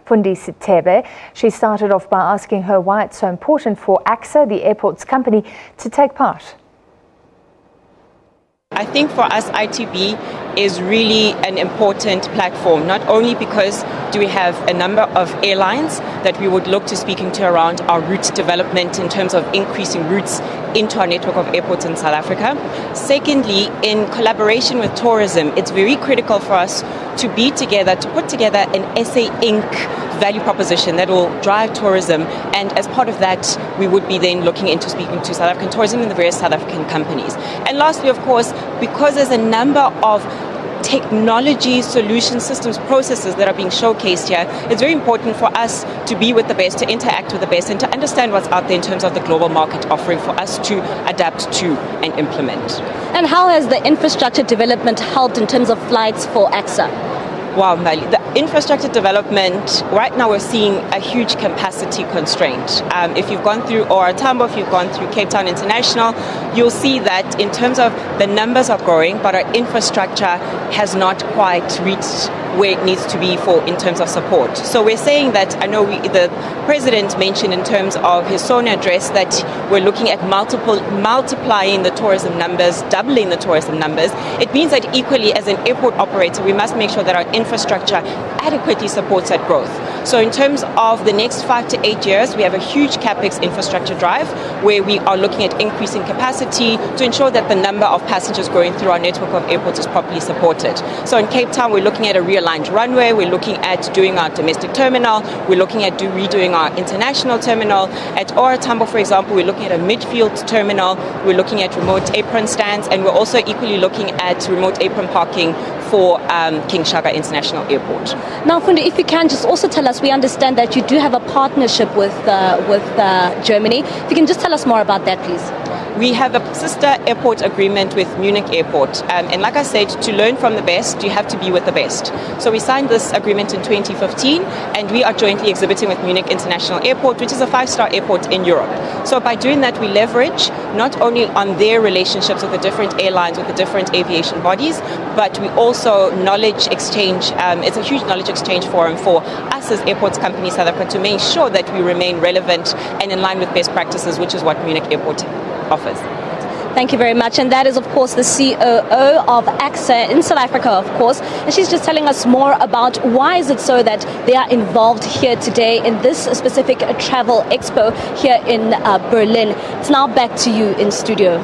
Fundi Sithebe. She started off by asking her why it's so important for ACSA, the airport's company, to take part. I think for us, ITB is really an important platform, not only because do we have a number of airlines that we would look to speaking to around our route development in terms of increasing routes into our network of airports in South Africa. Secondly, in collaboration with tourism, it's very critical for us to be together, to put together an SA Inc. value proposition that will drive tourism, and as part of that we would be then looking into speaking to South African tourism and the various South African companies. And lastly, of course, because there's a number of technology, solution systems, processes that are being showcased here, it's very important for us to be with the best, to interact with the best, and to understand what's out there in terms of the global market offering for us to adapt to and implement. And how has the infrastructure development helped in terms of flights for ACSA? Wow, Mali, the infrastructure development, right now we're seeing a huge capacity constraint. If you've gone through OR Tambo, if you've gone through Cape Town International, you'll see that in terms of the numbers are growing, but our infrastructure has not quite reached where it needs to be for in terms of support. So we're saying that, I know the President mentioned in terms of his SONA address that we're looking at multiplying the tourism numbers, doubling the tourism numbers. It means that equally as an airport operator, we must make sure that our infrastructure adequately supports that growth. So in terms of the next 5 to 8 years, we have a huge CapEx infrastructure drive where we are looking at increasing capacity to ensure that the number of passengers going through our network of airports is properly supported. So in Cape Town, we're looking at a realigned runway, we're looking at doing our domestic terminal, we're looking at redoing our international terminal. At OR Tambo, for example, we're looking at a midfield terminal, we're looking at remote apron stands, and we're also equally looking at remote apron parking for King Shaka International Airport. Now, Fundi, if you can just also tell us, we understand that you do have a partnership with Germany. If you can just tell us more about that, please. We have a sister airport agreement with Munich Airport. And like I said, to learn from the best, you have to be with the best. So we signed this agreement in 2015, and we are jointly exhibiting with Munich International Airport, which is a 5-star airport in Europe. So by doing that, we leverage not only on their relationships with the different airlines, with the different aviation bodies, but we also knowledge exchange. It's a huge knowledge exchange forum for us as airports company South Africa to make sure that we remain relevant and in line with best practices, which is what Munich Airport offers. Thank you very much. And that is, of course, the COO of ACSA in South Africa, of course. And she's just telling us more about why is it so that they are involved here today in this specific travel expo here in Berlin. It's now back to you in studio.